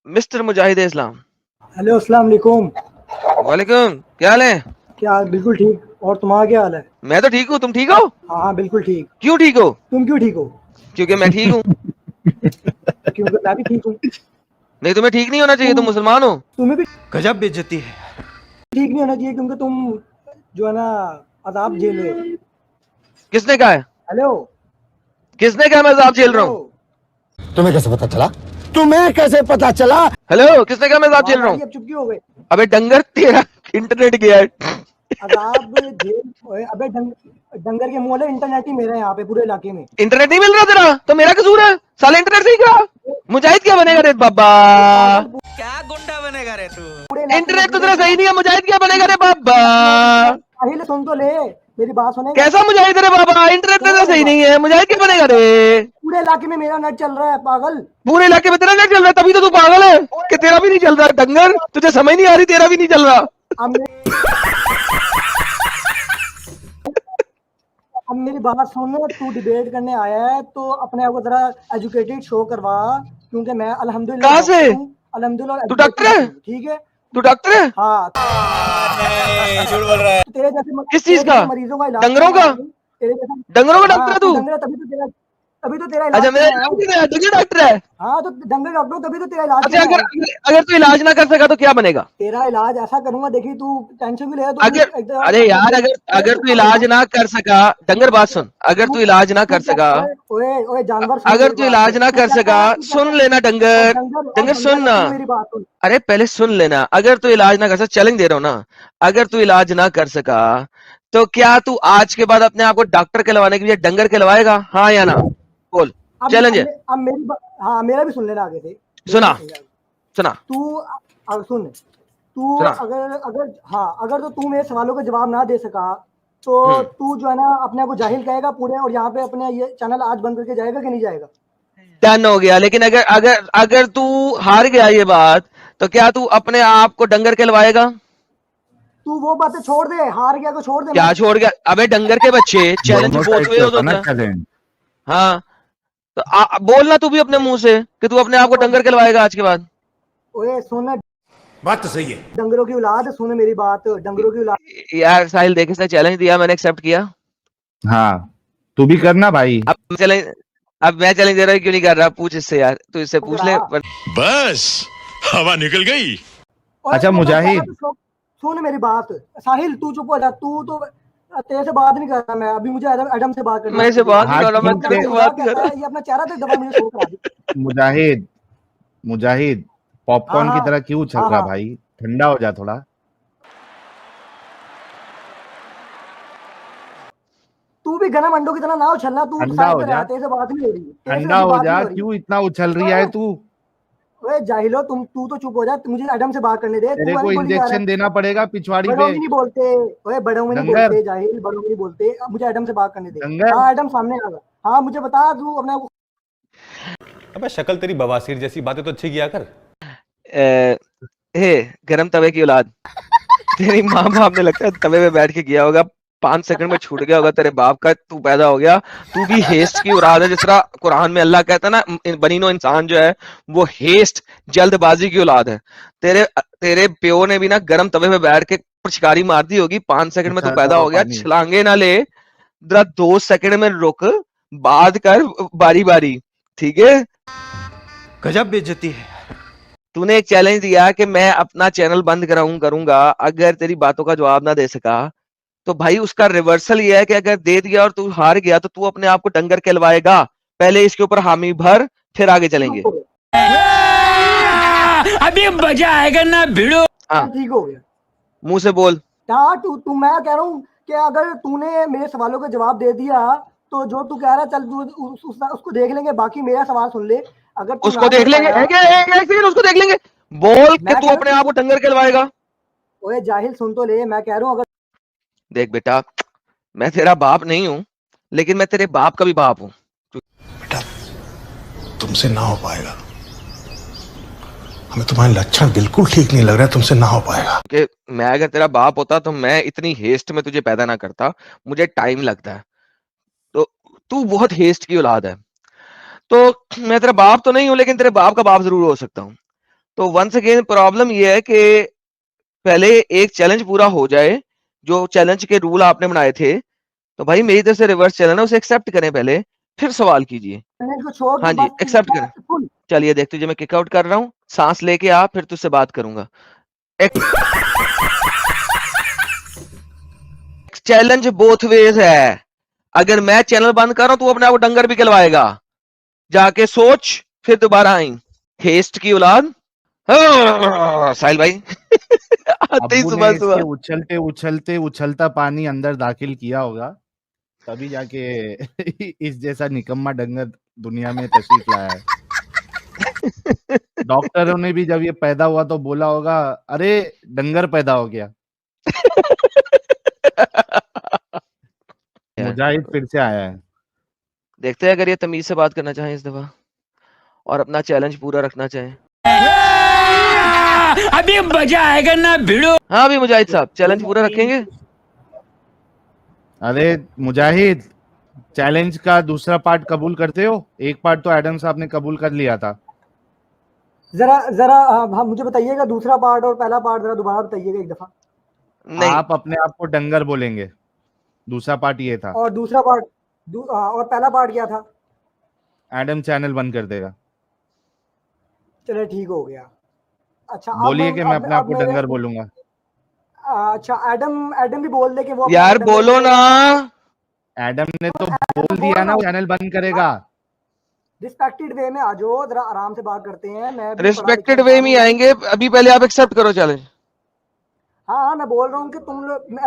Mister मुजाहिद इस्लाम। Hello, अस्सलाम वालेकुम। वालेकुम, क्या हाल है? क्या? बिल्कुल ठीक। और तुम्हारा क्या हाल है? मैं तो ठीक हूँ, तुम ठीक हो? हाँ हाँ, बिल्कुल ठीक। क्यों ठीक हो? तुम क्यों ठीक हो? क्योंकि मैं ठीक हूँ। क्योंकि मैं भी ठीक हूँ। नहीं, तुम्हें ठीक नहीं होना चाहिए, तुम तुम मुसलमान हो। तुम्हें भी गजब बेइज्जती है। ठीक नहीं होना चाहिए क्योंकि तुम जो है ना अजाब झेल रहे हो। किसने कहा है? हेलो किसने कहा मैं अजाब झेल रहा हेलो। हूँ? तुम्हें कैसे पता चला? तुम्हें कैसे पता चला? हेलो, किसने कहा मैं अजाब झेल आवाज रहा आ हूँ? रही है? अब चुप क्यों हो गए? अबे डंगर, तेरा इंटरनेट गया है। अजाब झेल। ओए, अबे डंगर के मुंह वाले, इंटरनेट ही मेरा है यहाँ पे पूरे इलाके में। इंटरनेट नहीं मिल रहा तेरा तो मेरा कसूर है, साला इंटरनेट सही करा। मुजाहिद क्या बनेगा रे बाबा? पागल, क्या गुंडा बनेगा रे तू? पूरे इलाके में इंटरनेट तो पूरे तेरा सही नहीं है, मुजाहिद क्या बनेगा रे बाबा? साहिल, सुन तो ले, मेरी बात सुनेगा? कैसा मुजाहिद रे बाबा? इंटरनेट सुनो तेरा मेरी सही बात। नहीं है, मुजाहिद क्या बनेगा रे? पूरे इलाके में मेरा नेट चल रहा है पागल। पूरे इलाके में तेरा नेट चल रहा है, तभी तो तू पागल है कि तेरा भी नहीं चल रहा। डंगर, तुझे समझ नहीं आ रही, तेरा भी नहीं चल रहा। अब मेरी अब मेरी बात सुन। तू डिबेट करने आया है तो अपने आप को जरा एजुकेटेड शो करवा, क्योंकि मैं अल्हम्दुलिल्लाह कहाँ से? डॉक्टर हूँ। अल्हम्दुलिल्लाह तू डॉक्टर एजुकेटेड है? हूँ, ठीक है? तू डॉक्टर है? हाँ। झूठ बोल रहा है। तो किस तेरे चीज का? जैसे मरीजों का इलाज डंगरों करने का? आया हूँ। तेरे जैसा। डंगरों का डॉक्टर हाँ, है तू तू? डंगर है, तभी तो तेरा अच्छा, इलाज मेरा करने आया हूँ। डंगर डंगर डॉक्टर है। हाँ, तो डंगर डॉक्टर हूँ, तभी तो तेरा इलाज अच्छा, करने अगर आया हूँ। अगर अगर तू इलाज ना कर सका तो क्या बनेगा? तेरा इलाज ऐसा करूंगा, देखी तू टेंशन भी ले तो अगर, एकदम अरे अपना यार, दिल। अगर अरे अगर तू तू समझ इलाज जा। ना कर सका, डंगर बात सुन, अगर तू तू इलाज ना तू कर क्या? सका, ओए ओए ओए, जानवर सुन अगर मेरी तू बात। इलाज ना तू कर कहता सका, है, तू सुन कहता है। लेना और डंगर, डंगर और डंगर सुन डंगर है, ना। सुन मेरी बात सुन। अरे पहले सुन लेना, अगर तू इलाज ना कर सका, चैलेंज दे रहा हूं ना, अगर तू इलाज ना कर सका तो क्या तू आज के बाद अपने आप को डॉक्टर कहलवाने के लिए डंगर कहलवाएगा, हाँ या ना? बोल। चैलेंज है। अब मेरी हाँ, मेरा भी सुन लेना आगे से। मेरा सुना, भी सुन लेना। सुना, तू अब सुन। तू सुना। अगर अगर हाँ, अगर तो तू मेरे सवालों का जवाब ना दे सका तो हम्म। तू जो है ना अपने आप को जाहिल कहेगा पूरे, और यहाँ पे अपने ये चैनल आज बंद करके जाएगा कि नहीं जाएगा? डन हो गया, लेकिन अगर अगर अगर तू हार गया ये बात, तो क्या तू अपने आप को डंगर कहलवाएगा? तू वो बातें छोड़ दे, हार गया तो छोड़ दे क्या मत। छोड़ गया? अबे डंगर के बच्चे, चैलेंज दोनों बोथ साइड वे से होता होता ना है। चैलेंज। हाँ, तो बोलना तू भी अपने मुंह से कि तू अपने आप को ओ, डंगर कहलवाएगा आज के बाद। ओए सुन, बात तो सही है। डंगरों की औलाद, सुन मेरी बात, डंगरों की औलाद। यार साहिल देख, इसने चैलेंज दिया, मैंने एक्सेप्ट किया। हाँ, तू भी करना भाई। अब मैं चैलेंज दे रहा हूँ, क्यों नहीं कर रहा? पूछ इससे यार, तू इससे पूछ ले बस हवा निकल गई। ओए अच्छा तू अपना चेहरा मुजाहिद, तो सुन मेरी बात। साहिल तू चुप हो जा। तू तो तेरे से बात नहीं कर रहा मैं अभी, मुझे एडम से बात करनी मैं है इसे तुझे। बात नहीं हाँ कर रहा, मैं ये क्या तेरे ठीक से खुदा बात नहीं कर कहता रहा। है, ये अपना चेहरा तो दबा मुझे शो करा दी। है। मुजाहिद, मुजाहिद, हाँ पॉपकॉर्न हाँ की तरह क्यों उछल हाँ रहा हाँ। भाई? ठंडा हो जा थोड़ा। तू भी गरम अंडों की तरह ना उछलना। तू ठंडा साइड हो पे जा, रह, तेरे से बात नहीं हो रही, तेरे से ठंडा मेरी हो बात जा। नहीं हो रही। क्यों इतना उछल रही है ओए तू? ओए जाहिलो, तू तो चुप हो जा, मुझे एडम से बात करने दे। तेरे तू को नहीं बोली जा रहा इंजेक्शन है। देना पड़ेगा पिछवाड़ी बड़ों पे। में नहीं बोलते। ओए बड़ों में नहीं डंगर, बोलते जाहिल, बड़ों में नहीं बोलते। अब मुझे एडम से बात करने दे। डंगर। हाँ, एडम सामने आ गया। हाँ, मुझे बता, तू अपना। अबे शक्ल तेरी बवासीर जैसी, बातें तो अच्छी किया कर। हे गरम तवे की औलाद, तेरी माँ बाप ने लगता है तवे पे बैठ के किया होगा, 5 सेकंड में छूट गया होगा तेरे बाप का, तू पैदा हो गया। तू भी हेस्ट की औलाद है, जिस तरह कुरान में अल्लाह कहता है ना, बनीनो इंसान जो है वो हेस्ट, जल्दबाजी की औलाद है। तेरे तेरे प्यो ने भी ना गरम तवे पे बैठ के पिचकारी मार दी होगी, 5 सेकंड में तू अच्छा पैदा दवा हो गया। पानी। छलांगे ना ले, जरा 2 सेकंड में रुक, बात कर बारी बारी, ठीक है? गजब बेइज्जती है। तूने एक चैलेंज दिया कि मैं अपना चैनल बंद करूंगा अगर तेरी बातों का जवाब ना दे सका, तो भाई उसका रिवर्सल ये है कि अगर दे दिया और तू हार गया तो तू अपने आप को डंगर कहलवाएगा। पहले इसके ऊपर हामी भर, फिर आगे चलेंगे। अभी मजा आएगा ना भिड़ो। हाँ, ठीक हो गया। मुंह से बोल। हाँ, तू मैं कह रहा हूँ कि अगर तूने मेरे सवालों का जवाब दे दिया तो जो तू कह रहा है, चल तू उसको देख लेंगे, बाकी मेरा सवाल सुन ले। अगर तू उसको ना देख दे लेंगे, पाया, एक सेकंड, उसको देख लेंगे। बोल कि मैं तू कह अपने रहा आप हूँ। को डंगर कहलवाएगा। ओए जाहिल सुन तो ले, मैं कह रहा हूँ अगर। देख बेटा, मैं तेरा बाप नहीं हूं, लेकिन मैं तेरे बाप का भी बाप हूं। बेटा, तुमसे ना हो पाएगा। हमें तुम्हारे लक्षण बिल्कुल ठीक नहीं लग रहा है, तुमसे ना हो पाएगा। कि मैं अगर तेरा बाप होता तो मैं इतनी हेस्ट में तुझे पैदा ना करता, मुझे टाइम लगता है। तो तू बहुत हेस्ट की औलाद है। तो मैं तेरा बाप तो नहीं हूं, लेकिन तेरे बाप का बाप जरूर हो सकता हूँ। तो वंस अगेन प्रॉब्लम ये है कि पहले एक चैलेंज पूरा हो जाए, जो चैलेंज के रूल आपने बनाए थे, तो भाई मेरी तरफ से रिवर्स चैलेंज है, उसे एक्सेप्ट करें पहले, फिर सवाल कीजिए। चैलेंज को छोड़ हाँ तू जी, बस एक्सेप्ट करें। सुन। चलिए देख, तुझे मैं किक आउट कर रहा हूँ, सांस लेके आ, फिर तुझसे बात करूंगा। चैलेंज बोथ वेज है। अगर मैं चैनल बंद कर रहा हूं, तू अपने आप को डंगर भी कहलवाएगा। जाके सोच, फिर दोबारा आई। हेस्ट की औलाद। साहिल भाई आते ही अब्बू ने सुबह इसके सुबह। उछलते उछलते उछलता पानी अंदर दाखिल किया होगा, तभी जाके इस जैसा निकम्मा डंगर दुनिया में तशरीफ लाया है। डॉक्टरों ने भी जब ये पैदा हुआ तो बोला होगा, अरे डंगर पैदा हो गया। मुजाहिद फिर से आया है। देखते हैं अगर ये तमीज से बात करना चाहें इस दफा और अपना चैलेंज पूरा रखना चाहें। अभी मजा आएगा ना भिड़ो। हाँ अभी मुजाहिद साहब चैलेंज पूरा रखेंगे। अरे मुजाहिद, चैलेंज का दूसरा पार्ट कबूल करते हो? एक पार्ट तो एडम साहब ने कबूल कर लिया था। जरा जरा हाँ मुझे बताइएगा दूसरा पार्ट और पहला पार्ट जरा दोबारा बताइएगा एक दफा। नहीं, आप अपने आप को डंगर बोलेंगे। दूसरा पार्ट ये था। और दूसरा पार्ट और पहला पार्ट क्या था? एडम चैनल बंद कर देगा। चले ठीक हो गया। अच्छा बोलिए कि मैं अपने आप को डंगर बोलूंगा। अच्छा एडम एडम भी बोल दे कि वो अपने यार आप को डंगर बोलो ना। बोलेगा। एडम ने तो बोल दिया ना, वो चैनल बंद करेगा। रिस्पेक्टेड वे में आ जाओ, जरा आराम से बात करते हैं। मैं भी रिस्पेक्टेड वे में आएंगे, अभी पहले आप एक्सेप्ट करो चैलेंज। हाँ हाँ मैं बोल रहा हूँ कि तुम लोग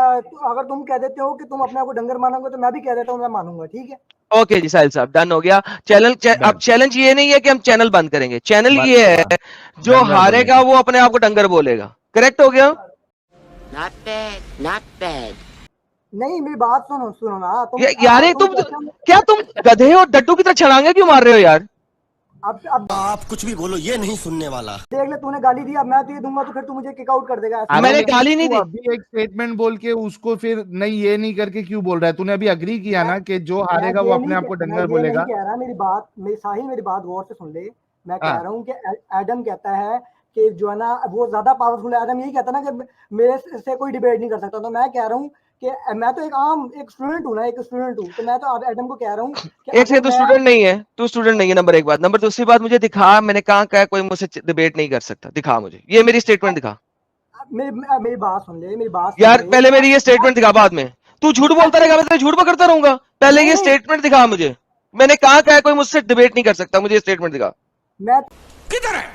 अगर तुम कह देते हो कि तुम अपने आप को डंगर मानोगे तो मैं भी कह देता हूँ मैं मानूंगा, ठीक है। ओके जी साहिल साहब, डन हो गया। चैनल अब चैलेंज ये नहीं है कि हम चैनल बंद करेंगे, चैनल ये है जो डंगर हारेगा बोलेगा। वो अपने आप को डंगर बोलेगा। करेक्ट हो गया? Not bad, not bad. नहीं मेरी बात सुनो सुनो ना तुम। यार ये तुम क्या, तुम गधे और डड्डू की तरह छलांगे क्यों मार रहे हो यार? अब आप कुछ भी बोलो, ये नहीं सुनने वाला। देख ले, तूने गाली दी, अब मैं तुझे दूंगा तो फिर तू मुझे किक आउट कर देगा। ऐसा मैंने नहीं है। गाली नहीं तू दी। अभी एक स्टेटमेंट बोल के उसको फिर नहीं ये नहीं करके क्यों बोल रहा है? तूने अभी अग्री किया ना कि जो हारेगा वो अपने आप को डंगर मैं बोलेगा। नहीं कह रहा, मेरी बात साहिल मेरी बात गौर से सुन ले। मैं कह हाँ। रहा हूँ कि एडम कहता है कि जो है ना वो ज्यादा पावरफुल है। एडम यही कहता है ना कि मेरे से कोई डिबेट नहीं कर सकता। तो मैं कह रहा हूँ कि मैं तो एक स्टूडेंट हूँ ना, एक स्टूडेंट हूँ। तो मैं तो अब एडम को कह रहा हूँ कि एक से तू स्टूडेंट नहीं है, तू स्टूडेंट नहीं है, नंबर एक बात। नंबर दूसरी बात, मुझे दिखा, मैंने कहा क्या कोई मुझसे डिबेट नहीं कर सकता? दिखा मुझे, ये मेरी स्टेटमेंट दिखा। मेरी बात सुन ले, मेरी बात सुन यार ले। पहले मेरी ये स्टेटमेंट दिखा, बाद में तू झूठ बोलता रहेगा, मैं तेरे झूठ पकड़ता रहूंगा। पहले ये नहीं। स्टेटमेंट दिखा मुझे। मैंने कहा क्या कोई मुझसे डिबेट नहीं कर सकता, मुझे स्टेटमेंट दिखा। मैं किधर है,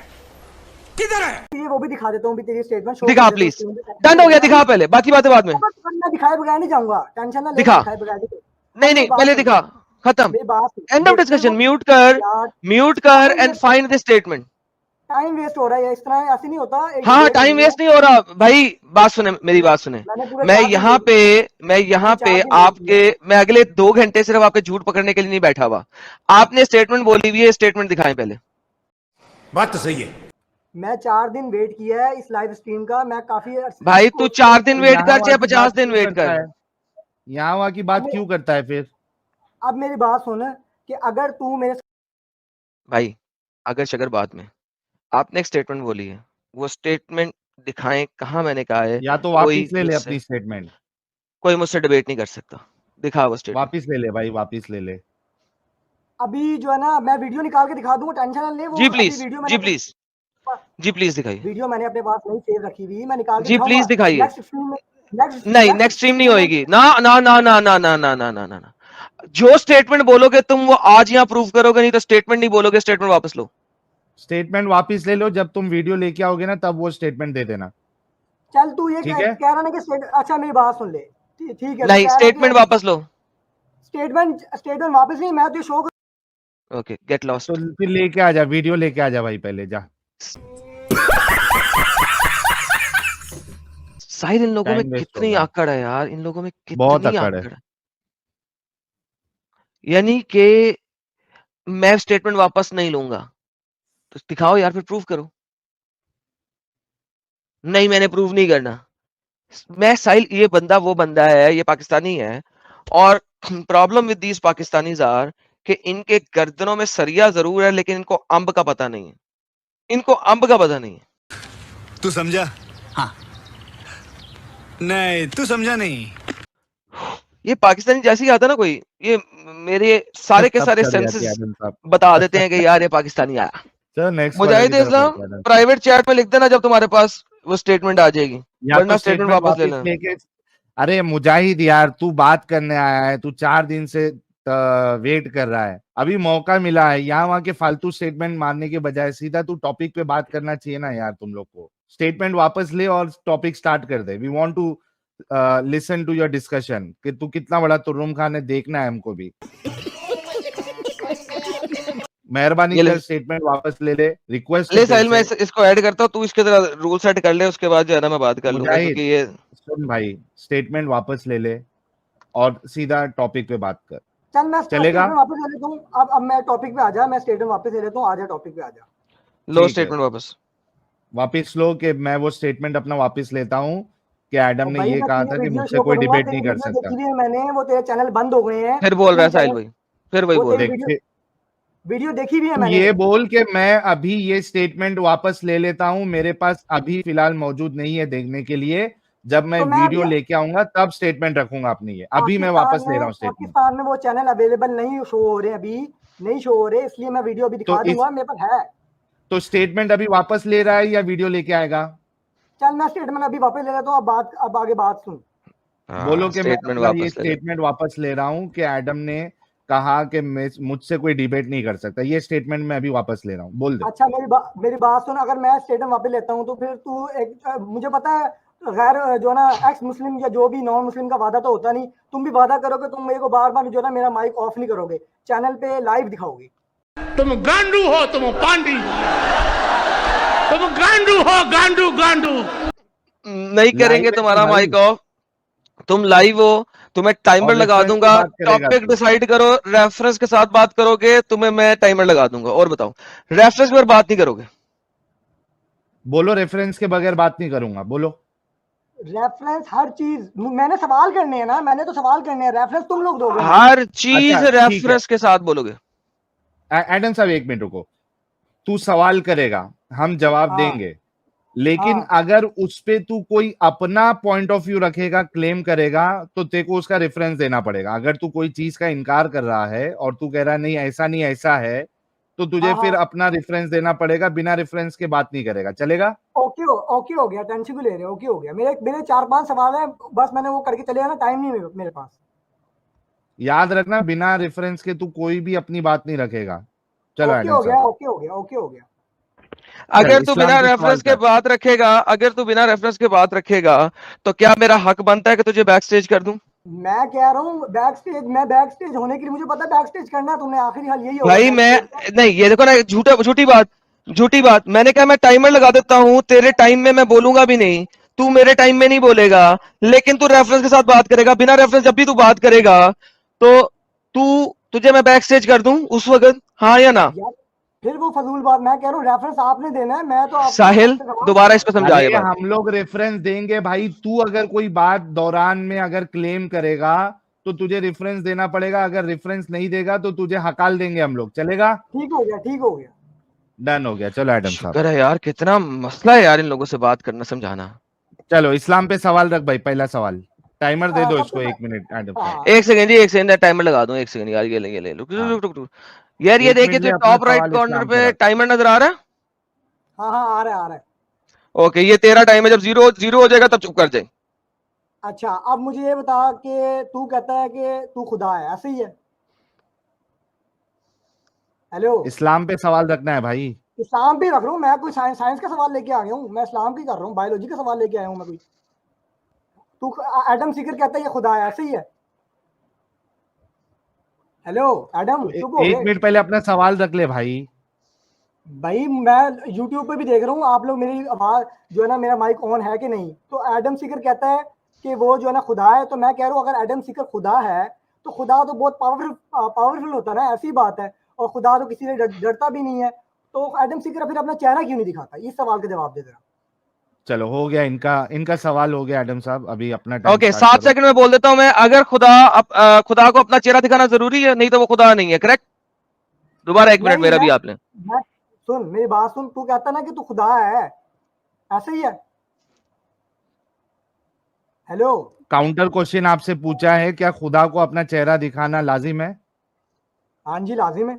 किधर है? ये वो भी दिखा देता हूँ भी तेरी स्टेटमेंट। दिखा प्लीज। डन हो गया, दिखा पहले, बाकी बातें बाद में। मैं दिखाए बगैर नहीं जाऊंगा, टेंशन ना ले। दिखा। दिखाए बगैर नहीं। नहीं नहीं, पहले दिखा, खत्म, मेरी बात एंड ऑफ डिस्कशन। म्यूट कर and find the statement. Time waste हो रहा है इस तरह, ऐसे नहीं होता। हाँ टाइम वेस्ट नहीं हो रहा भाई, बात सुने, मेरी बात सुने। मैं यहाँ पे आपके, मैं अगले 2 घंटे सिर्फ आपके झूठ पकड़ने के लिए नहीं बैठा हुआ। आपने स्टेटमेंट बोली हुई है, स्टेटमेंट दिखाएं पहले। बात तो सही है। मैं 4 दिन वेट किया है इस लाइव स्ट्रीम का। मैं काफी भाई तू 4 दिन वेट कर चाहे यहाँ 50 दिन वेट कर। यहाँ वहाँ की बात क्यों करता है फिर? अब मेरी बात सुन कि अगर तू मेरे भाई अगर शगर बात में आपने एक स्टेटमेंट बोली है, वो स्टेटमेंट दिखाएं, कहाँ मैंने कहा है या तो वापिस ले ले अपनी स्टेटमेंट। कोई मुझसे डिबेट नहीं कर सकता। दिखा वो स्टेटमेंट। वापिस ले ले भाई, वापिस ले ले। अभी जो है ना मैं वीडियो निकाल के दिखा दूंगा, टेंशन ना ले। वो जी प्लीज, वीडियो जी प्लीज, जी प्लीज दिखाइए। वीडियो मैंने अपने पास नहीं सेव रखी हुई, मैं निकाल के जी प्लीज दिखाइए। नहीं नेक्स्ट स्ट्रीम नहीं होएगी ना ना ना ना ना ना ना ना ना ना ना। जो स्टेटमेंट बोलोगे तुम वो आज यहाँ प्रूव करोगे, नहीं तो स्टेटमेंट नहीं बोलोगे, स्टेटमेंट वापस लो। स्टेटमेंट वापिस ले लो, जब तुम वीडियो लेके आओगे ना तब वो स्टेटमेंट दे देना। चल तू ये ठीक है? कह रहा ना कि अच्छा मेरी बात सुन ले, ठीक है। नहीं स्टेटमेंट वापस लो। स्टेटमेंट वापस नहीं, मैं तो शो। Okay get lost. तो फिर लेके आ जा, वीडियो लेके आ जा भाई, पहले जा। साहिल इन लोगों में Time waste कितनी होगा। आकड़ है यार, इन लोगों में बहुत कितनी अकड़ है। आकड़ है। यानी कि मैं स्टेटमेंट वापस नहीं लूंगा, तो दिखाओ यार, फिर प्रूव करो। नहीं मैंने प्रूव नहीं करना। मैं साहिल, ये बंदा वो बंदा है, ये पाकिस्तानी है, और problem with these Pakistanis are कि इनके गर्दनों में सरिया जरूर है लेकिन इनको अंब का पता नहीं है। इनको अंब का पता नहीं है। तू समझा? हाँ। नहीं, तू समझा नहीं। ये पाकिस्तानी जैसे ही आता है ना कोई, ये मेरे सारे के तब सारे चढ़ जाती है सेंसेस आदम साहब। बता देते हैं कि यार ये पाकिस्तानी आया। चलो नेक्स्ट वाले मुजाहिद की तरफ इस्लाम बढ़ते हैं आदम साहब। प्राइवेट चैट में लिख देना जब तुम्हारे पास वो स्टेटमेंट आ जाएगी, या वरना तो स्टेटमेंट स्टेटमेंट वापस ले वापस लेना। लेके, अरे मुजाहिद यार तू बात करने आया है, तू 4 दिन से वेट कर रहा है, अभी मौका मिला है, यहाँ वहां के फालतू स्टेटमेंट मारने के बजाय सीधा तू टॉपिक पे बात करना चाहिए ना यार। तुम लोग को स्टेटमेंट वापस ले और टॉपिक स्टार्ट कर दे। We want to listen to your discussion कि तू कितना बड़ा तुर्रुम खान है, देखना है हमको भी। मेहरबानी ये ले। कर स्टेटमेंट वापस ले ले, रिक्वेस्ट ले साहिल, मैं इसको ऐड करता हूँ, तू इसके तरह रूल सेट कर ले, उसके बाद जो है ना मैं बात कर लूंगा, मुजाहिद क्योंकि ये सुन भाई, स्टेटमेंट वापस ले ले और सीधा टॉपिक पे बात कर। चल मैं चलेगा? स्टेटमेंट वापस ले लेता हूँ। अब मैं टॉपिक पे आ जा, मैं स्टेटमेंट वापस ले लेता हूँ। आ जा टॉपिक पे आ जा। लो ठीक है। स्टेटमेंट वापस लो कि मैं वो स्टेटमेंट अपना वापस लेता हूँ कि एडम और ने भाई ये मैं कहा तेरी था कि वीडियो मुझसे शो कोई करूंगा, डिबेट तेरी नहीं कर वीडियो सकता। देखी भी है मैंने, वो तेरे चैनल बंद हो गए हैं। फिर बोल रहा है तेरे साहिल चैनल- भाई, फिर वही वो बोल। तेरी देख वीडियो देखी भी है तू मैंने। ये बोल के मैं अभी ये स्टेटमेंट वापस ले लेता हूँ, मेरे पास अभी फिलहाल मौजूद नहीं है देखने के लिए, जब मैं तो मैं वीडियो अभी लेके आऊंगा तब स्टेटमेंट रखूंगा अपनी। ये अभी मैं वापस ले रहा हूँ स्टेटमेंट। पाकिस्तान में वो चैनल अवेलेबल नहीं शो हो रहे, अभी नहीं शो हो रहे, इसलिए मैं वीडियो अभी दिखा तो दूंगा, मेरे पास है। तो स्टेटमेंट अभी वापस ले रहा है या वीडियो लेके आएगा? चल मैं स्टेटमेंट अभी वापस ले लेता हूँ। अब आगे बात सुन। बोलो कि मैं स्टेटमेंट अपना ये वापस ले ले। स्टेटमेंट वापस ले रहा हूँ कि एडम ने कहा कि मुझसे कोई डिबेट नहीं कर सकता। ये स्टेटमेंट मैं अभी वापस ले रहा हूँ, बोल दे। अच्छा मेरी बात सुन। अगर मैं स्टेटमेंट वापस लेता हूँ तो फिर तू मुझे पता है गैर जो है ना एक्स मुस्लिम या जो भी नॉन मुस्लिम का वादा तो होता नहीं। तुम भी वादा करोगे, तुम मेरे को बार बार जो है ना मेरा माइक ऑफ नहीं करोगे, चैनल पे लाइव दिखाओगे। तुम गांडू हो, तुम पांडी, तुम गांडू हो, गांडू गांडू। नहीं करेंगे Live है तुम्हारा भाई। माइक ऑफ, तुम लाइव हो, तुम्हें टाइमर और लगा reference दूंगा, से बात करेगा टॉपिक तू। डिसाइड करो, रेफरेंस के साथ बात करोगे, तुम्हें मैं टाइमर लगा दूंगा। और बताओ, रेफरेंस पर बात नहीं करोगे? बोलो रेफरेंस के बगैर बात नहीं करूंगा, बोलो। रेफरेंस हर चीज मैंने सवाल करने हैं ना, मैंने तो सवाल करने हैं, रेफरेंस तुम लोग दोगे ना। हर चीज अच्छा, ठीक है। रेफरेंस के साथ बोलोगे? एडम साहब एक मिनट रुको, तू सवाल करेगा, हम जवाब हाँ। देंगे, लेकिन हाँ। अगर उस पे तू कोई अपना पॉइंट ऑफ व्यू रखेगा, क्लेम करेगा, तो तेरे को उसका रेफरेंस देना पड़ेगा। अगर तू कोई चीज का इनकार कर रहा है और तू कह रहा है नहीं ऐसा है, तो तुझे हाँ, फिर हाँ। अपना रेफरेंस देना पड़ेगा। बिना रेफरेंस के बात नहीं करेगा, चलेगा? ओके हो गया, टेंशन क्यों ले रहे हो? ओके हो गया। मेरे 4-5 सवाल है, बस मैंने वो करके चले जाना, टाइम नहीं मेरे पास। याद रखना, बिना रेफरेंस के तू कोई भी अपनी बात नहीं रखेगा। चलो ओके एडम हो गया, साहब। ओके हो गया। अगर तू इस्लाम बिना पे सवाल रेफरेंस के कर। बात रखेगा, अगर तू बिना रेफरेंस के बात रखेगा, तो क्या मेरा हक बनता है कि तुझे बैक स्टेज कर दूं? मैं कह रहा हूँ बैक स्टेज होने के लिए मुझे पता है बैक स्टेज करना है तुमने, आखिरी हाल यही होगा। भाई मैं नहीं, ये देखो ना, झूठी बात। मैंने कहा मैं टाइमर लगा देता हूँ, तेरे टाइम में मैं बोलूंगा भी नहीं, तू मेरे टाइम में नहीं बोलेगा, लेकिन तू रेफरेंस के साथ बात करेगा। बिना रेफरेंस जब भी तू बात करेगा तो तुझे मैं बैक स्टेज कर दूं उस वक्त, हाँ या ना? यार, फिर वो फजूल बात। मैं कह रहा हूँ रेफरेंस आपने देना है, मैं तो साहिल दोबारा इस पर समझा ये अरे बात। हम लोग रेफरेंस देंगे भाई। तू अगर कोई बात दौरान में अगर क्लेम करेगा तो तुझे रेफरेंस देना पड़ेगा। अगर रेफरेंस नहीं देगा तो तुझे हकाल देंगे हम लोग, चलेगा? ठीक हो गया। डन हो गया। चलो एडम साहब, शुक्र है यार, कितना मसला है यार इन लोगों से बात करना समझाना। चलो इस्लाम पे सवाल रख भाई। पहला सवाल, टाइमर दे दो सबसे इसको 1 मिनट एडम साहब। हाँ। एक सेकंड जी, एक सेकंड टाइमर लगा दूं, एक सेकंड यार। ये ले रुक यार, ये 1 देखिए मिनट ले, तो अपना टॉप राइट सवाल कॉर्नर इस्लाम पे पे रख। टाइमर नजर आ रहा है। हाँ आ रहा है। ओके, ये तेरा टाइम है, जब जीरो हो जाएगा तब चुप कर जाए। अच्छा अब मुझे ये बता कि तू कहता है कि तू खुदा है, ऐसे ही है? हेलो, इस्लाम पे सवाल रखना है भाई। इस्लाम भी रख रहा हूँ मैं, कोई साइंस का सवाल लेके आ गया हूँ मैं? इस्लाम की कर रहा हूँ, बायोलॉजी का सवाल लेके आया हूँ मैं कोई? तू एडम सीकर कहता है ये खुदा है, ऐसे ही है? हेलो एडम, चुप हो 1 गए? मिनट पहले अपना सवाल रख ले भाई। भाई मैं यूट्यूब पे भी देख रहा हूँ, आप लोग मेरी आवाज जो है ना, मेरा माइक ऑन है कि नहीं? तो एडम सीकर कहता है कि वो जो है ना खुदा है, तो मैं कह रहा हूँ अगर एडम सीकर खुदा है तो खुदा तो बहुत पावरफुल होता है ना, ऐसी बात है। और खुदा तो किसी से डरता भी नहीं है, तो एडम सीकर फिर अपना चेहरा क्यों नहीं दिखाता? इस सवाल का जवाब दे दे। चलो हो गया, इनका सवाल हो गया एडम साहब। अभी अपना टाइम ओके, स्टार्ट 7 करो। सेकंड में बोल देता हूं मैं। अगर खुदा को अपना चेहरा दिखाना जरूरी है, नहीं तो वो खुदा नहीं है, करेक्ट? दोबारा 1 मिनट नहीं, मेरा भी आपने। सुन मेरी बात सुन, तू कहता ना कि तू खुदा है, ऐसे ही है। हेलो, काउंटर क्वेश्चन आपसे पूछा है, क्या खुदा को अपना चेहरा दिखाना लाजिम है? हाँ जी लाजिम है।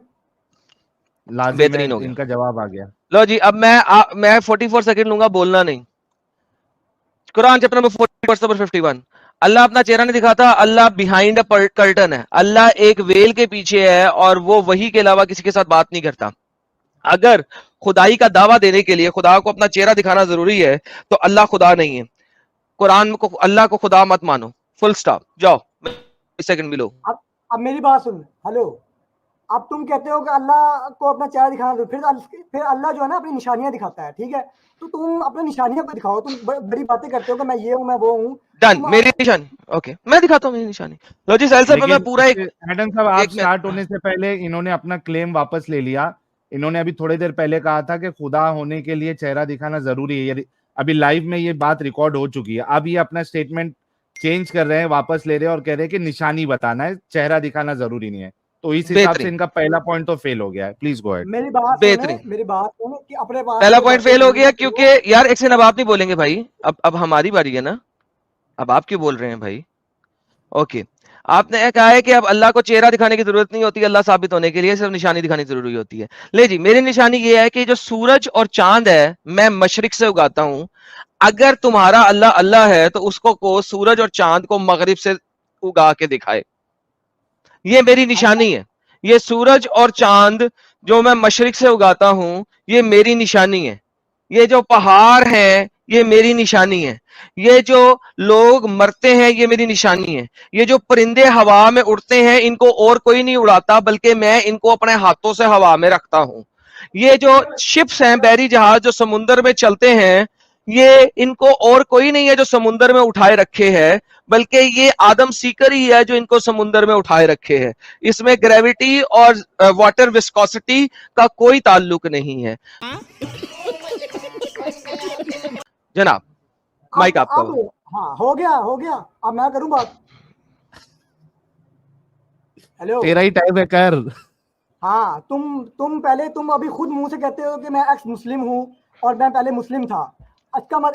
लाजिम है, बेहतरीन हो गया। इनका जवाब आ गया। लो जी, अब मैं 44 सेकंड लूंगा, बोलना नहीं। Quran chapter number 40 verse number 51, Allah अपना चेहरा नहीं दिखाता, अल्लाह बिहाइंड अ कर्टन है, अल्लाह एक वेल के पीछे है और वो वही के अलावा किसी के साथ बात नहीं करता। अगर खुदाई का दावा देने के लिए खुदा को अपना चेहरा दिखाना जरूरी है तो अल्लाह खुदा नहीं है। कुरान को अल्लाह को खुदा मत मानो, फुल स्टॉप। जाओ सेकंड मिलो। अब मेरी बात सुन। हेलो, अब तुम कहते हो कि अल्लाह को अपना चेहरा दिखाना जरूरी, फिर अल्लाह जो है ना अपनी निशानियां दिखाता है, ठीक है? तो तुम अपनी निशानियां को दिखाओ। तुम बड़ी बातें करते हो कि मैं ये हूं, मैं वो हूं। डन, मेरी निशानी। ओके, मैं दिखाता हूं मेरी निशानी। लो जी साहिल साहब, मैं पूरा एक एडम साहब, आप एक स्टार्ट होने से पहले इन्होंने अपना क्लेम वापस ले लिया। इन्होंने अभी थोड़ी देर पहले कहा था कि खुदा होने के लिए चेहरा दिखाना जरूरी है। अभी लाइव में ये बात रिकॉर्ड हो चुकी है। अब ये अपना स्टेटमेंट चेंज कर रहे हैं, वापस ले रहे हैं और कह रहे हैं कि निशानी बताना है, चेहरा दिखाना जरूरी नहीं है। तो इस हिसाब से इनका पहला पॉइंट तो फेल हो गया है। Please go ahead. मेरी बात सुने, मेरी बात सुने कि अपने पास पहला पॉइंट फेल हो गया क्योंकि यार एक सेकंड, अब आप नहीं बोलेंगे भाई, अब हमारी बारी है ना, अब आप क्यों बोल रहे हैं भाई? ओके, आपने कहा है कि अब अल्लाह को चेहरा दिखाने की जरूरत नहीं होती, अल्लाह साबित होने के लिए सिर्फ निशानी दिखानी जरूरी होती है। ले जी, मेरी निशानी ये है कि जो सूरज और चांद है मैं मशरिक से उगाता हूं। अगर तुम्हारा अल्लाह अल्लाह है तो उसको को सूरज और चांद को मगरिब से उगा के दिखाए, ये मेरी निशानी है। ये सूरज और चांद जो मैं मशरिक से उगाता हूं, ये मेरी निशानी है। ये जो पहाड़ है ये मेरी निशानी है। ये जो लोग मरते हैं ये मेरी निशानी है। ये जो परिंदे हवा में उड़ते हैं इनको और कोई नहीं उड़ाता, बल्कि मैं इनको अपने हाथों से हवा में रखता हूं। ये जो शिप्स हैं, बहरी जहाज जो समुद्र में चलते हैं, ये इनको और कोई नहीं है जो समुद्र में उठाए रखे है, बल्कि ये आदम सीकर ही है जो इनको समुद्र में उठाए रखे है। इसमें ग्रेविटी और वाटर विस्कोसिटी का कोई ताल्लुक नहीं है। जनाब माइक आपका। हाँ, हो गया। अब मैं करूं बात। हेलो, तेरा ही टाइम है, कर। हाँ, तुम अभी खुद मुंह से कहते हो कि मैं एक्स मुस्लिम हूँ और मैं पहले मुस्लिम था।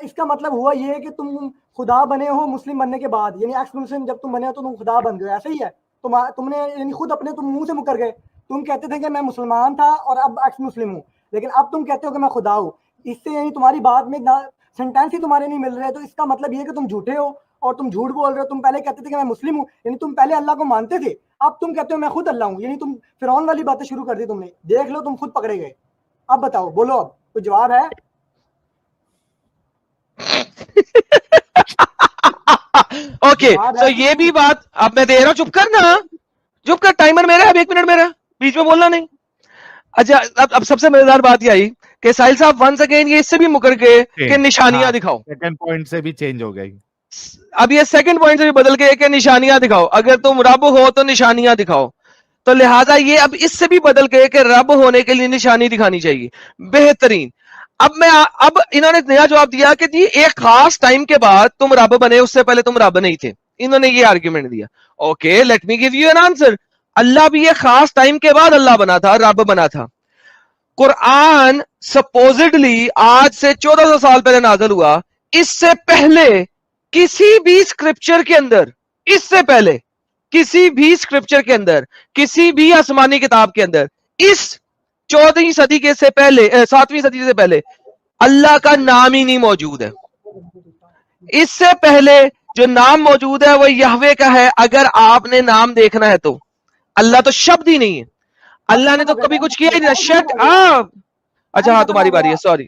इसका मतलब हुआ ये कि तुम खुदा बने हो मुस्लिम बनने के बाद, यानी एक्स मुस्लिम जब तुम बने हो तो तुम खुदा बन गए, ऐसे ही है। तुमने यानी खुद अपने तुम मुंह से मुकर गए। तुम कहते थे कि मैं मुसलमान था और अब एक्स मुस्लिम हूँ, लेकिन अब तुम कहते हो कि मैं खुदा हूँ। इससे यानी तुम्हारी बात में सेंटेंस ही तुम्हारे नहीं मिल रहे, तो इसका मतलब ये है कि तुम झूठे हो और तुम झूठ बोल रहे हो। तुम पहले कहते थे कि मैं मुस्लिम हूँ, यानी तुम पहले अल्लाह को मानते थे, अब तुम कहते हो मैं खुद अल्लाह हूँ, यानी तुम फिरौन वाली बातें शुरू कर दी तुमने। देख लो, तुम खुद पकड़े गए। अब बताओ, बोलो, अब कोई जवाब है? ओके, तो ये भी बात अब मैं दे रहा हूं। चुप कर ना, चुप कर, टाइमर मेरा है, अब 1 मिनट मेरा, बीच में बोलना नहीं। अच्छा, अब सबसे मजेदार बात ये आई कि साहिल साहब वंस अगेन ये इससे भी मुकर गए कि निशानियां दिखाओ। सेकंड पॉइंट से भी चेंज हो गई। अब ये सेकंड पॉइंट से भी बदल गए कि निशानियां दिखाओ, अगर तुम रब हो तो निशानियां दिखाओ। तो लिहाजा ये अब इससे भी बदल गए कि रब होने के लिए निशानी दिखानी चाहिए। बेहतरीन। अब इन्होंने नया जवाब दिया कि जी एक खास टाइम के बाद तुम रब बने, उससे पहले तुम रब नहीं थे। इन्होंने ये आर्ग्यूमेंट दिया। Okay, let me give you an answer. Allah भी एक खास टाइम के बाद अल्लाह बना था, रब बना था। कुरान सपोजिडली आज से 1400 साल पहले नाज़िल हुआ। इससे पहले किसी भी स्क्रिप्चर के अंदर, इससे पहले किसी भी स्क्रिप्चर के अंदर, किसी भी आसमानी किताब के अंदर, इस 14वीं सदी के से पहले 7वीं सदी से पहले अल्लाह का नाम ही नहीं मौजूद है। इससे पहले जो नाम मौजूद है वो यहवे का है। अगर आपने नाम देखना है तो अल्लाह तो शब्द ही नहीं है। अल्लाह ने तो कभी कुछ किया ही नहीं। Shut up. अच्छा हाँ, तुम्हारी बारी है। Sorry,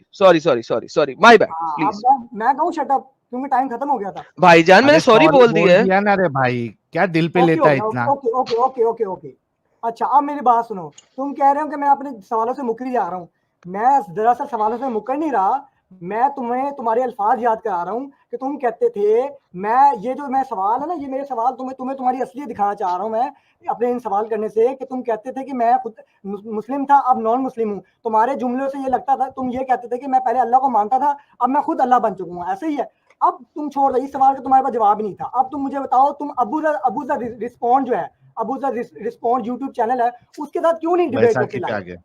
my bad, please. मैं कहूं शट अप क्योंकि टाइम खत्म हो गया था। भाईजान मैंने सॉरी बोल दिया है ना रे भाई, क्या दिल पे लेता है इतना? ओके। अच्छा, अब मेरी बात सुनो। तुम कह रहे हो कि मैं अपने सवालों से मुकर जा रहा हूँ। मैं दरअसल सवालों से मुकर नहीं रहा, मैं तुम्हें तुम्हारे अल्फाज याद करा रहा हूँ कि तुम कहते थे ये जो मैं सवाल है ना, ये मेरे सवाल तुम्हें तुम्हारी असलियत दिखाना चाह रहा हूँ मैं अपने इन सवाल करने से, कि तुम कहते थे कि मैं खुद मुस्लिम था, अब नॉन मुस्लिम हूँ। तुम्हारे जुमलों से ये लगता था, तुम ये कहते थे कि मैं पहले अल्लाह को मानता था, अब मैं खुद अल्लाह बन चुका हूँ, ऐसे ही है। अब तुम छोड़ दो, इस सवाल का तुम्हारे पास जवाब ही नहीं था। अब तुम मुझे बताओ, तुम अबूजा रिस्पॉन्ड जो है, अबूजा रिस्पॉन्ड यूट्यूब चैनल है, उसके साथ क्यों नहीं डिबेट करके लाए?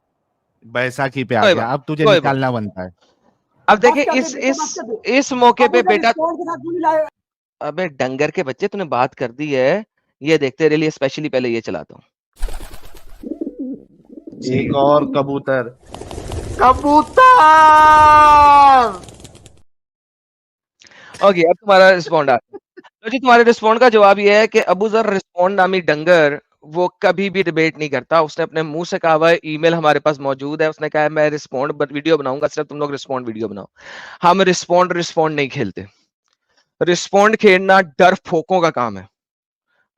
बैसाखी पे आ कोई गया, बात अब तुझे कोई बात निकालना बनता है। अब बस देखिए कर दे इस बेटा, इस बस कर दे। इस मौके अब पे उधर बेटा, रिस्पॉन्ड के साथ क्यों नहीं लाए? अबे डंगर के बच्चे, तूने बात कर दी है, ये देखते रह लिए, स्पेशली पहले ये चलाता हूँ। एक और कबूतर। ओके, अब तुम्हारा रिस्पॉन्ड आ तो जी, तुम्हारे रिस्पॉन्ड का जवाब ये है कि अबू जर रिस्पॉन्ड नामी डंगर वो कभी भी डिबेट नहीं करता। उसने अपने मुंह से कहा हुआ है, ईमेल हमारे पास मौजूद है, उसने कहा है मैं रिस्पॉन्ड बट वीडियो बनाऊंगा, सिर्फ तुम लोग रिस्पॉन्ड वीडियो बनाओ। हम रिस्पॉन्ड नहीं खेलते। रिस्पॉन्ड खेलना डर फोकों का काम है।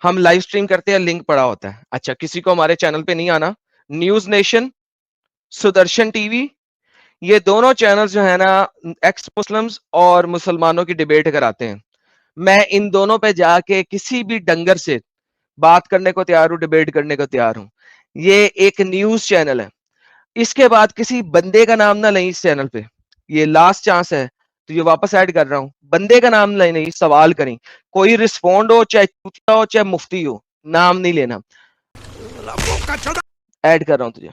हम लाइव स्ट्रीम करते हैं, लिंक पड़ा होता है। अच्छा, किसी को हमारे चैनल पे नहीं आना, न्यूज नेशन, सुदर्शन टीवी, ये दोनों चैनल जो है ना, एक्स मुस्लिम्स और मुसलमानों की डिबेट कराते हैं। मैं इन दोनों पे जाके किसी भी डंगर से बात करने को तैयार हूं, डिबेट करने को तैयार हूं। ये एक न्यूज चैनल है। इसके बाद किसी बंदे का नाम ना लें इस चैनल पे, ये लास्ट चांस है, तो ये वापस ऐड कर रहा हूं। बंदे का नाम लें नहीं, सवाल करें। कोई रिस्पॉन्ड हो, चाहे चूतिया हो, चाहे मुफ्ती हो, नाम नहीं लेना। ऐड कर रहा हूं तुझे।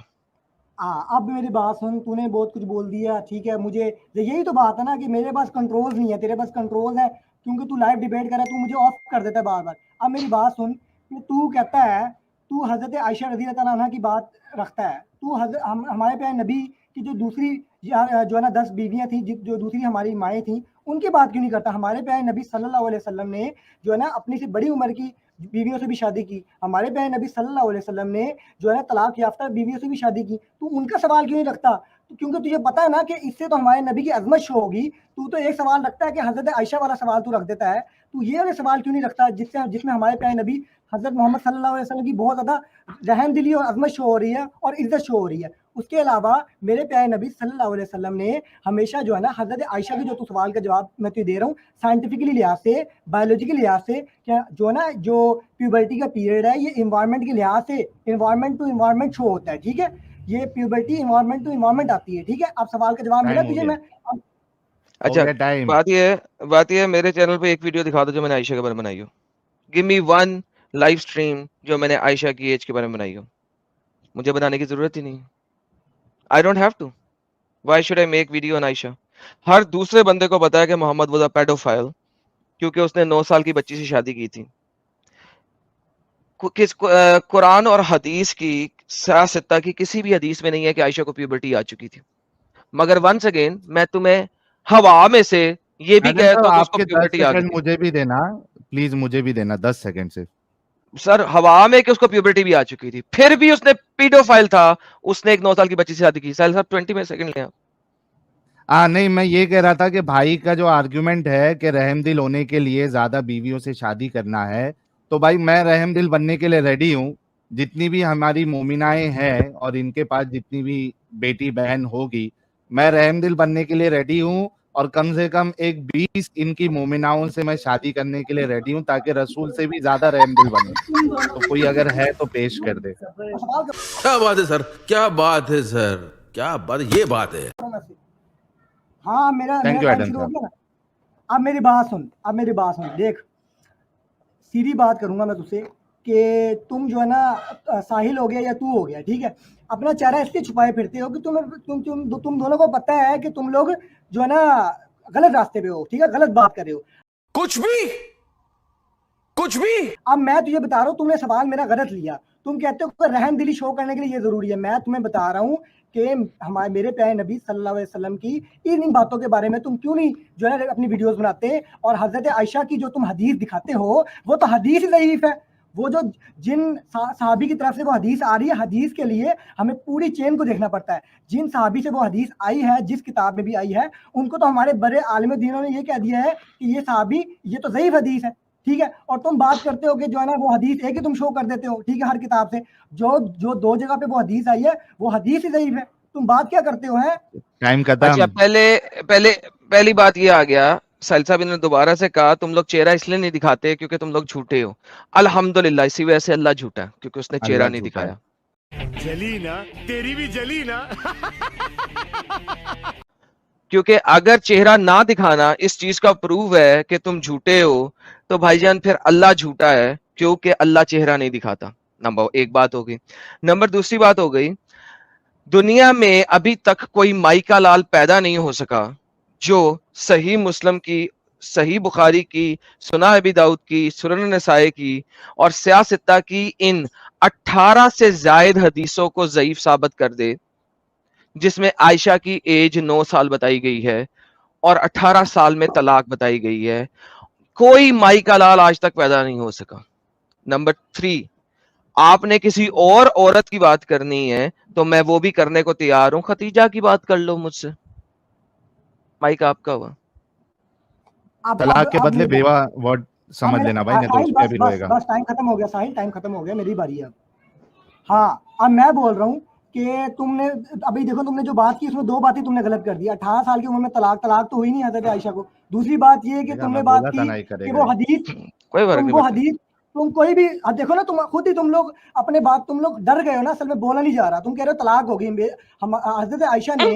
हाँ, अब मेरी बात सुन, तूने बहुत कुछ बोल दिया, ठीक है। मुझे यही तो बात है ना कि मेरे पास कंट्रोल नहीं है, तेरे पास कंट्रोल है, क्योंकि तू लाइव डिबेट कर रहा है, तू मुझे ऑफ कर देता है बार बार। अब मेरी बात सुन कि तू कहता है, तू हजरत आयशा रज़ी अल्लाह तआला अन्हा की बात रखता है। तू हमारे प्यारे नबी की जो दूसरी जो है ना 10 बीवियां थी, जो दूसरी हमारी माएँ थी, उनकी बात क्यों नहीं करता? हमारे प्यारे नबी सल्लल्लाहु अलैहि वसल्लम ने जो है ना अपनी से बड़ी उम्र की बीवियों से भी शादी की। हमारे प्यारे नबी सल्लल्लाहु अलैहि वसल्लम ने जो है ना तलाक याफ्ता बीवियों से भी शादी की। तू उनका सवाल क्यों नहीं रखता? क्योंकि तुझे पता है ना कि इससे तो हमारे नबी की अजमत शो होगी। तू तो एक सवाल रखता है कि हजरत आयशा वाला सवाल तू रख देता है। तू ये वाले सवाल क्यों नहीं रखता जिसमें हमारे प्यारे नबी हजरत मोहम्मद सल्लल्लाहु अलैहि वसल्लम की बहुत ज़्यादा रहमदिली और अजमत शो हो रही है और इज्जत शो हो रही है। उसके अलावा मेरे प्यारे नबी सल्लल्लाहु अलैहि वसल्लम ने हमेशा जो है ना हजरत आयशा की, जो तू सवाल का जवाब मैं तुझे दे रहा हूँ, साइंटिफिकली लिहाज से, बायोलॉजिकल लिहाज से, क्या जो है ना जो प्यूबर्टी का पीरियड है, ये इन्वायरमेंट के लिहाज से इन्वायरमेंट टू इन्वायरमेंट शो होता है, ठीक है। ये प्यूबर्टी इन्वायरमेंट टू इन्वायरमेंट आती है, ठीक है। अब सवाल का जवाब मिला टाइम हो तुझे। गया, मैं अब अच्छा, टाइम। बात ये है, मेरे चैनल पे एक वीडियो दिखा दो जो मैंने आयशा के बारे में बनाई हो। Give me one live stream जो मैंने आयशा की एज के बारे में बनाई हो। मुझे बनाने की जरूरत ही नहीं है। I don't have to. Why should I make video on Ayesha? हर दूसरे बंदे को पता है कि मोहम्मद वाज अ पेडोफाइल, क्योंकि उसने 9 साल की बच्ची से शादी की थी। कुरान और हदीस की सियासत की किसी भी हदीस में नहीं है कि आयशा को प्यूबर्टी आ चुकी थी। मगर वंस अगेन मैं तुम्हें हवा में से ये भी अरे कहता हूं कि उसको आपके 10 प्यूबर्टी आ गई सेकंड थी। मुझे भी देना, प्लीज मुझे भी देना 10 सेकंड से। सर, हवा में कि उसको प्यूबर्टी भी आ चुकी थी, फिर भी उसने पीडोफाइल था, उसने एक 9 साल की बच्ची से शादी की। साहिल साहब 20 में सेकंड ले आप। नहीं, मैं ये कह रहा था कि भाई का जो आर्गुमेंट है कि रहमदिल होने के लिए ज्यादा बीवियों से शादी करना है, तो भाई मैं रहमदिल बनने के लिए रेडी हूँ। जितनी भी हमारी मोमिनाएं हैं और इनके पास जितनी भी बेटी बहन होगी, मैं रहमदिल बनने के लिए रेडी हूँ। और कम से कम एक 20 इनकी मोमिनाओं से मैं शादी करने के लिए रेडी हूँ, ताकि रसूल से भी ज्यादा रहमदिल बने। तो कोई अगर है तो पेश कर दे। सवाल का क्या बात है सर, क्या बात है सर, क्या बात, ये बात है। हाँ, मेरा थैंक यू टाइम एडम शुरू हो साहब। गया ना। अब मेरी बात सुन, देख, सीधी बात करूंगा मैं तुझसे कि तुम जो है ना साहिल हो गया या तू हो गया, ठीक है। अपना चेहरा इसलिए छुपाए फिरते हो कि तुम दोनों को पता है कि तुम लोग जो है ना गलत रास्ते पे हो, ठीक है, गलत बात कर रहे हो। कुछ भी अब मैं तुझे बता रहा हूँ, तुमने सवाल मेरा गलत लिया। तुम कहते हो कि रहमदिली शो करने के लिए ये जरूरी है। मैं तुम्हें बता रहा हूँ कि मेरे प्यारे नबी सल्लल्लाहु अलैहि वसल्लम की इन बातों के बारे में तुम क्यों नहीं जो है ना अपनी वीडियोस बनाते। और हजरत आयशा की जो तुम हदीस दिखाते हो, वो तो हदीस ही ज़ईफ है। वो जो जिन सहाबी की तरफ से वो हदीस आ रही है, हदीस के लिए हमें पूरी चेन को देखना पड़ता है। जिन सहाबी से वो हदीस आई है, जिस किताब में भी आई है, उनको तो हमारे बड़े आलिम दीनों ने ये कह दिया है कि ये सहाबी, ये तो ज़ईफ हदीस है, ठीक है। और तुम बात करते हो कि जो है ना वो हदीस एक ही तुम शो कर देते हो, ठीक है, हर किताब से जो 2 जगह पे वो हदीस आई है, वो हदीस ही ज़ईफ है। तुम बात क्या करते हो? हैं टाइम अच्छा, खत्म। पहली बात ये आ गया, साहिल साहब ने दोबारा से कहा तुम लोग चेहरा इसलिए नहीं दिखाते क्योंकि तुम लोग झूठे हो। अल्हम्दुलिल्लाह, इसी वजह से अल्लाह झूठा है, क्योंकि उसने चेहरा अल्लाह नहीं झूठा है। दिखाया। जली ना, तेरी भी जली ना। क्योंकि अगर चेहरा ना दिखाना इस चीज का प्रूव है कि तुम झूठे हो, तो भाईजान फिर अल्लाह झूठा है, क्योंकि अल्लाह चेहरा नहीं दिखाता। नंबर एक बात हो गई। नंबर दूसरी बात हो गई, दुनिया में अभी तक कोई माइका लाल पैदा नहीं हो सका जो सही मुस्लिम की, सही बुखारी की, सुना अबी दाऊद की, सुनन नसाई की और सियासत्ता की इन 18 से जायद हदीसों को ज़ईफ साबित कर दे, जिसमें आयशा की एज 9 साल बताई गई है और 18 साल में तलाक बताई गई है। कोई माइका लाल आज तक पैदा नहीं हो सका। नंबर 3, आपने किसी और औरत की बात करनी है तो मैं वो भी करने को तैयार हूं, खतीजा की बात कर लो मुझसे, माइक आपका हुआ। तलाक के बदले मेरी- बेवा वर्ड हाँ, समझ लेना भाई, नहीं तो साहिल, उस पे भी रोएगा। बस टाइम खत्म हो गया साहिल, टाइम खत्म हो गया, मेरी बारी है अब। हाँ, अब मैं बोल रहा हूँ कि तुमने अभी देखो, तुमने जो बात की उसमें 2 बातें तुमने गलत कर दी। 18 साल की उम्र में तलाक तो हुई नहीं हज़रत आयशा को। दूसरी बात ये है कि देखा, तुमने मैं बात बोला था की ना ही कि करेगा वो ये। हदीस, कोई फर्क तुम नहीं वो पड़ता। हदीस, तुम कोई भी, अब देखो ना, तुम खुद ही, तुम लोग अपने बात, तुम लोग डर गए हो ना, असल में बोला नहीं जा रहा। तुम कह रहे हो तलाक हो गई। हम हज़रत आयशा ने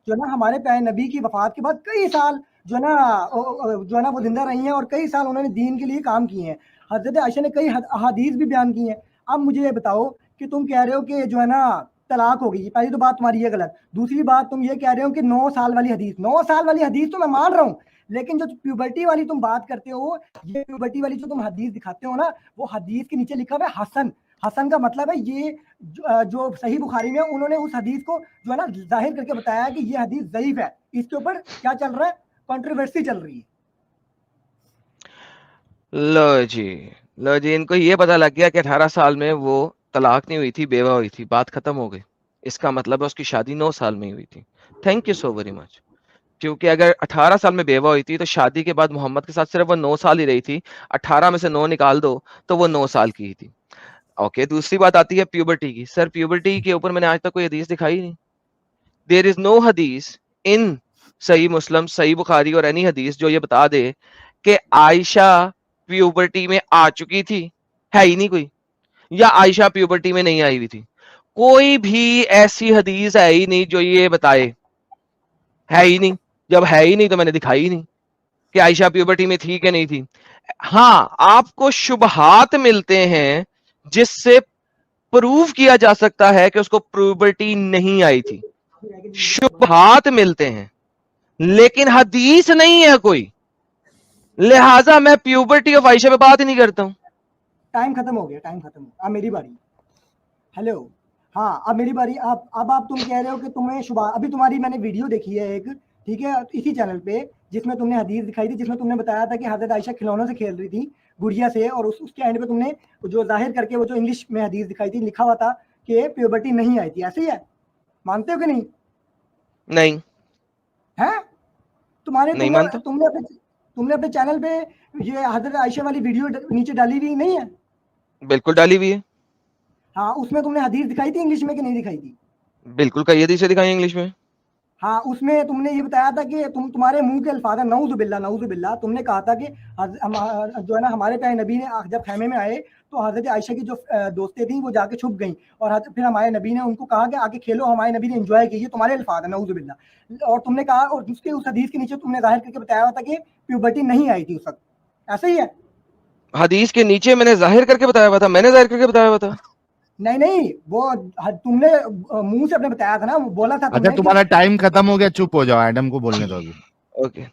जो है ना हमारे प्यारे नबी की वफात के बाद कई साल जो है ना वो जिंदा रही हैं और कई साल उन्होंने दीन के लिए काम किए हैं। हज़रत आयशा ने कई अहादीस भी बयान की हैं। अब मुझे ये बताओ कि तुम कह रहे हो कि जो है ना तलाक हो गई, पहली तो बात तुम्हारी ये गलत। दूसरी बात तुम ये कह रहे हो कि 9 साल वाली हदीस, 9 साल वाली हदीस तो मैं मान रहा हूँ, लेकिन जो प्यूबर्टी वाली तुम बात करते हो, ये प्यूबर्टी वाली जो तुम हदीस दिखाते हो ना, वो हदीस के नीचे लिखा हुआ है हसन। हसन का मतलब है ये जो सही बुखारी में उन्होंने उस हदीस को जो है ना जाहिर करके बताया कि ये हदीस ज़ईफ है। इसके ऊपर क्या चल रहा है, कंट्रोवर्सी चल रही है। लो जी, इनको ये पता लग गया कि 18 साल में वो तलाक नहीं हुई थी, बेवा हुई थी, बात खत्म हो गई। इसका मतलब है उसकी शादी 9 साल में ही हुई थी। Thank you so very much. क्योंकि अगर 18 साल में बेवा हुई थी तो शादी के बाद मोहम्मद के साथ सिर्फ वो 9 साल ही रही थी। 18 में से 9 निकाल दो तो वो 9 साल की ही थी। ओके, दूसरी बात आती है प्यूबर्टी की। सर, प्यूबर्टी के ऊपर मैंने आज तक कोई हदीस दिखाई नहीं। देयर इज नो हदीस इन सही मुस्लिम, सही बुखारी और एनी हदीस जो ये बता दे कि आयशा प्यूबर्टी में आ चुकी थी। है ही नहीं कोई। या आयशा प्यूबर्टी में नहीं आई हुई थी। कोई भी ऐसी हदीस है ही नहीं जो ये बताए। है ही नहीं। जब है ही नहीं तो मैंने दिखाई ही नहीं कि आयशा प्यूबर्टी में थी कि नहीं थी। हाँ, आपको शुबहात मिलते हैं जिससे प्रूव किया जा सकता है कि उसको प्यूबर्टी नहीं आई थी। शुबहात मिलते हैं, लेकिन हदीस नहीं है कोई। लिहाजा मैं प्यूबर्टी ऑफ आयशा पे बात ही नहीं करता हूं। टाइम खत्म हो गया, टाइम खत्म हो गया। अब मेरी बारी। हेलो, हाँ, अब मेरी बारी। अब तुम कह रहे हो कि तुम्हें शुभा, अभी तुम्हारी मैंने वीडियो देखी है एक, ठीक है, इसी चैनल पे, जिसमें तुमने हदीस दिखाई थी, जिसमें तुमने बताया था कि हज़रत आयशा खिलौनों से खेल रही थी, गुड़िया से, और उसके एंड पे तुमने जो जाहिर करके वो जो इंग्लिश में हदीस दिखाई थी, लिखा हुआ था कि प्यूबर्टी नहीं आई थी। ऐसे ही है, मानते हो कि नहीं? नहीं, है तुम्हारे, नहीं मानता। तुमने अपने चैनल पे ये हज़रत आयशा वाली वीडियो नीचे डाली हुई नहीं है? बिल्कुल डाली हुई है। हाँ, उसमें तुमने हदीस दिखाई थी इंग्लिश में कि नहीं दिखाई थी? बिल्कुल कई हदीसें दिखाई इंग्लिश में। हाँ, उसमें तुमने ये बताया था कि तुम्हारे मुंह के अल्फाज है, नऊजुबिल्ला, तुमने कहा था कि जो है ना हमारे प्यारे नबी ने जब खेमे में आए तो हज़रत आयशा की जो दोस्तें थी वो जाके छुप गईं, और फिर हमारे नबी ने उनको कहा कि आके खेलो। हमारे नबी ने एंजॉय कीजिए, तुम्हारे अल्फाज है नऊजुबिल्ला। और तुमने कहा, और उसके उस हदीस के नीचे तुमने जाहिर करके बताया था कि प्यूबर्टी नहीं आई थी उस वक्त। ऐसा ही है? हदीस के नीचे मैंने जाहिर करके बताया हुआ था, मैंने जाहिर करके बताया हुआ था। नहीं, वो तुमने मुंह से अपने बताया था ना, बोला था अच्छा, तुमने तुम्हारा टाइम खत्म हो गया, चुप हो जाओ, एडम को बोलने दो अभी। ओके,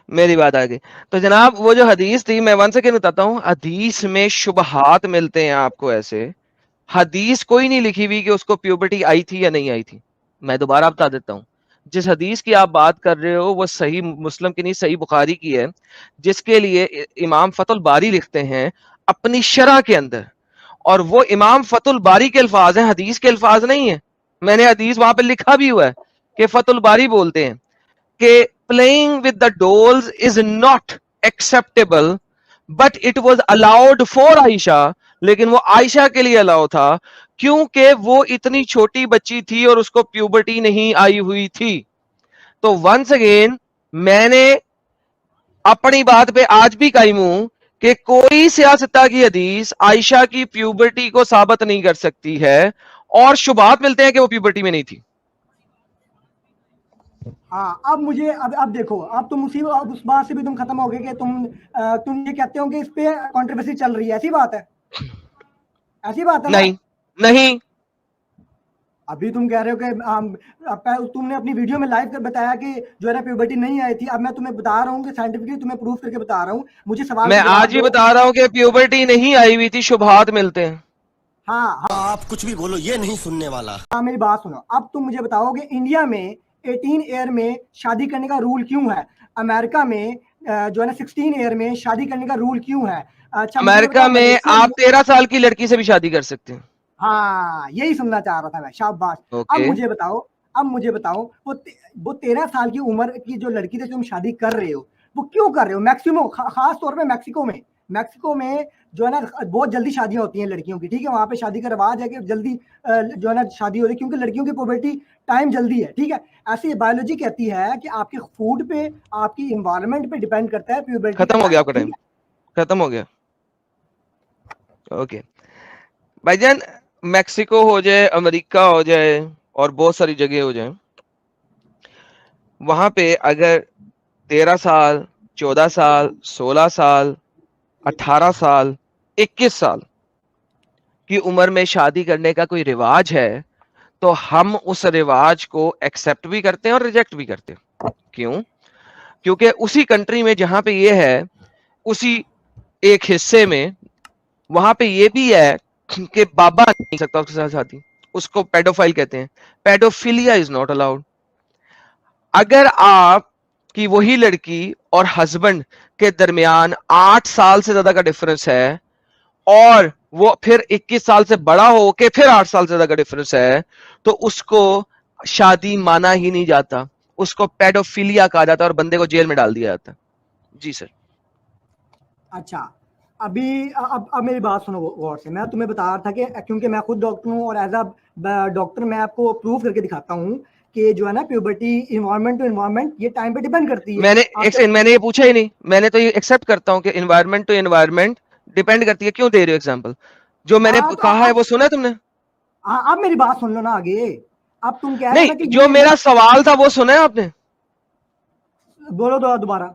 मेरी बात आ गई। तो जनाब, वो जो हदीस थी, मैं वन सेकेंड बताता हूँ। हदीस में शुबहात मिलते हैं आपको ऐसे। हदीस कोई नहीं लिखी हुई कि उसको प्यूबर्टी आई थी या नहीं आई थी। मैं दोबारा बता देता हूँ। जिस हदीस की आप बात कर रहे हो वो सही मुस्लिम की नहीं, सही बुखारी की है, जिसके लिए इमाम फतुल बारी लिखते हैं अपनी शरह के अंदर, और वो इमाम फतुल बारी के अल्फाज हैं, हदीस के अल्फाज नहीं है। मैंने हदीस वहां पे लिखा भी हुआ है कि फतुल बारी बोलते हैं कि playing with the dolls is not acceptable but it was allowed for Ayesha, लेकिन वो आयशा के लिए अलाउ था क्योंकि वो इतनी छोटी बच्ची थी और उसको प्यूबर्टी नहीं आई हुई थी। तो वंस अगेन मैंने अपनी बात पे आज भी कायम हूं कि कोई सियासत्ता की हदीस आयशा की प्यूबर्टी को साबित नहीं कर सकती है, और शुबात मिलते हैं कि वो प्यूबर्टी में नहीं थी। हाँ, अब मुझे अब देखो, अब तुम अब उस बात से भी तुम खत्म हो गए कि तुम ये कहते हो कि इस पे कंट्रोवर्सी चल रही है। ऐसी बात है? ऐसी बात है ना? नहीं, नहीं, अभी तुम कह रहे हो कि तुमने अपनी वीडियो में लाइव कर बताया कि जो है ना प्यूबर्टी नहीं आई थी। अब मैं तुम्हें बता रहा हूँ कि साइंटिफिकली तुम्हें प्रूफ करके बता रहा हूँ। मुझे सवाल मैं का जवाब आज भी दो। बता रहा हूँ कि प्यूबर्टी नहीं आई हुई थी, शुभात मिलते हैं। हाँ आप कुछ भी बोलो, ये नहीं सुनने वाला। हाँ, मेरी बात सुनो। अब तुम मुझे बताओ कि इंडिया में 18 ईयर में शादी करने का रूल क्यों है, अमेरिका में जो है ना 16 ईयर में शादी करने का रूल क्यों है? अच्छा, मुझे अमेरिका बताओ में मलेशिया आप 13 साल की लड़की से भी शादी कर सकते हैं। हाँ, यही सुनना चाह रहा था मैं, शाबाश। अब ओके, मुझे बताओ वो 13 साल की उम्र की जो लड़की से तुम शादी कर रहे हो, वो क्यों कर रहे हो? मैक्सिमम खास तौर पे मैक्सिको में जो है ना बहुत जल्दी शादियां होती हैं लड़कियों की, ठीक है? वहां पे शादी का रिवाज है कि जल्दी जो है ना शादी हो रही है, क्योंकि लड़कियों की पुबर्टी टाइम जल्दी है, ठीक है? ऐसी बायोलॉजी कहती है कि आपके फूड पे, आपकी इन्वायरमेंट पे डिपेंड करता है प्यूबर्टी खत्म हो गया आपका ठीक टाइम, है? खत्म हो गया। ओके भाईजान, मैक्सिको हो जाए, अमेरिका हो जाए और बहुत सारी जगह हो जाए, वहां पे अगर 13 साल, 14 साल, 16 साल, 18 साल, 21 साल की उम्र में शादी करने का कोई रिवाज है, तो हम उस रिवाज को एक्सेप्ट भी करते हैं और रिजेक्ट भी करते हैं। क्यों? क्योंकि उसी कंट्री में जहां पे ये है, उसी एक हिस्से में वहां पे ये भी है कि बाबा नहीं सकता उसके साथ शादी, उसको पेडोफाइल कहते हैं। Paedophilia is not allowed. अगर आप की वही लड़की और हस्बैंड के दरमियान 8 साल से ज्यादा का डिफरेंस है और वो फिर 21 साल से बड़ा हो के फिर 8 साल से ज्यादा का डिफरेंस है, तो उसको शादी माना ही नहीं जाता, उसको पेडोफिलिया कहा जाता है और बंदे को जेल में डाल दिया जाता है। जी सर। अच्छा, अभी अब मेरी बात सुनो गौर से। मैं तुम्हें बता रहा था कि क्योंकि मैं खुद डॉक्टर हूँ और एज अ डॉक्टर मैं आपको प्रूव करके दिखाता हूँ कि जो है ना प्यूबर्टी इन्वायरमेंट टू इन्वायरमेंट ये टाइम पे डिपेंड करती है। मैंने ये पूछा ही नहीं, मैंने तो ये एक्सेप्ट करता हूँ कि इन्वायरमेंट टू इन्वायरमेंट डिपेंड करती है। क्यों दे रहे हो एग्जांपल? जो मैंने हाँ, तो कहा है वो सुना है तुमने? हाँ, अब मेरी बात सुन लो ना आगे। अब तुम कह रहे नहीं, थे कि जो मेरा सवाल था वो सुना है आपने? बोलो दोबारा।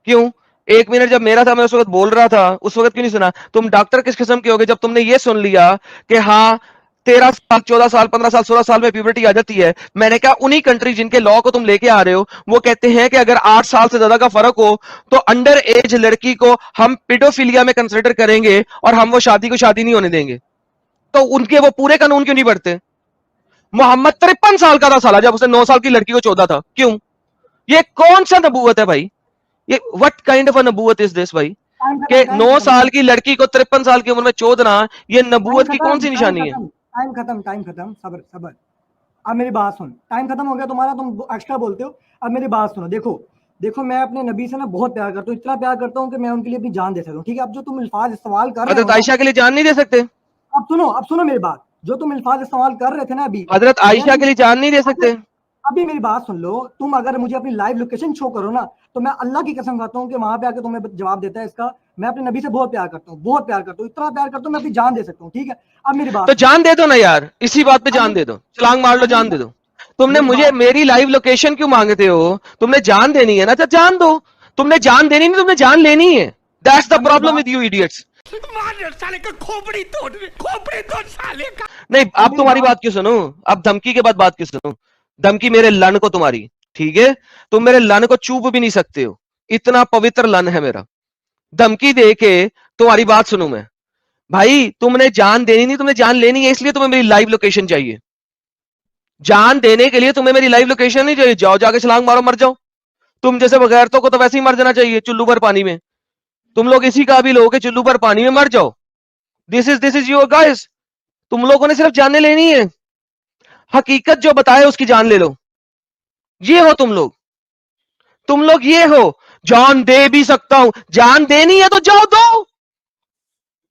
क्यों? 1 मिनट जब मेरा था, मैं उस वक्त बोल रहा था, उस वक्त क्यों नहीं सुना? तुम डॉक्टर किस किस्म के होगे जब तुमने ये सुन लिया कि हाँ 13 साल, 14 साल, 15 साल, 16 साल में प्यूबर्टी आ जाती है? मैंने कहा उन्हीं कंट्री जिनके लॉ को तुम लेके आ रहे हो, वो कहते हैं कि अगर 8 साल से ज्यादा का फर्क हो तो अंडर एज लड़की को हम पेडोफिलिया में कंसिडर करेंगे और हम वो शादी को शादी नहीं होने देंगे। तो उनके वो पूरे कानून क्यों नहीं बढ़ते? मोहम्मद 53 साल का था साला जब उसने 9 साल की लड़की को 14 था। क्यों? ये कौन सा नबूवत है भाई? ये व्हाट काइंड ऑफ अ नबूवत इज दिस भाई? कि 9 साल की लड़की को 53 साल की उम्र में चोदना, ये नबूवत की कौन सी निशानी है? टाइम खत्म। सबर। अब मेरी बात सुन। टाइम खत्म हो गया तुम्हारा, तुम एक्स्ट्रा बोलते हो। अब मेरी बात सुनो। देखो मैं अपने नबी से ना बहुत प्यार करता हूँ, इतना प्यार करता हूँ कि मैं उनके लिए अपनी जान दे सकता हूँ, ठीक है? अब जो तुम अल्फाज इस्तेमाल कर रहे हो हजरत आयशा के लिए जान नहीं दे सकते? अब सुनो मेरी बात। जो तुम अल्फाज इस्तेमाल कर रहे थे ना अभी, हजरत आयशा के लिए जान नहीं दे सकते? अभी मेरी बात सुन लो। तुम अगर मुझे अपनी लाइव लोकेशन शो करो ना, तो मैं अल्लाह की कसम खाता हूँ कि वहां पे आके तुम्हें जवाब देता है इसका। मैं अपने नबी से बहुत प्यार करता हूँ, इतना प्यार करता हूँ मैं अपनी जान दे सकता हूँ, ठीक है? अब मेरी बात तो जान दे दो ना यार, इसी बात पे जान दे दो, छलांग मार लो, जान दे दो। तुमने मुझे मेरी लाइव लोकेशन क्यों मांगते हो? तुमने जान देनी है ना, तो जान दो। तुमने जान देनी नहीं, तुमने जान लेनी है। That's the problem with you idiots. साले का खोपड़ी तोड़ साले का। नहीं, अब तुम्हारी बात क्यों सुनो? अब धमकी के बाद बात क्यों सुनो? धमकी मेरे लन को तुम्हारी, ठीक है? तुम मेरे लन को चूप भी नहीं सकते हो, इतना पवित्र लन है मेरा। धमकी दे के तुम्हारी बात सुनूं मैं? भाई तुमने जान देनी नहीं, तुमने जान लेनी है, इसलिए तुम्हें मेरी लाइव लोकेशन चाहिए। जान देने के लिए तुम्हें मेरी लाइव लोकेशन नहीं चाहिए। जाओ जाके छलांग मारो, मर जाओ। तुम जैसे बगैरतों को तो वैसे ही मर जाना चाहिए, चुल्लू पर पानी में। तुम लोग इसी काबिल हो के चुल्लू पर पानी में मर जाओ। This is your guys. तुम लोगों ने सिर्फ जाने लेनी है, हकीकत जो बताए उसकी जान ले लो। ये हो तुम लोग ये हो। जान दे भी सकता हूं, जान देनी है तो जाओ दो।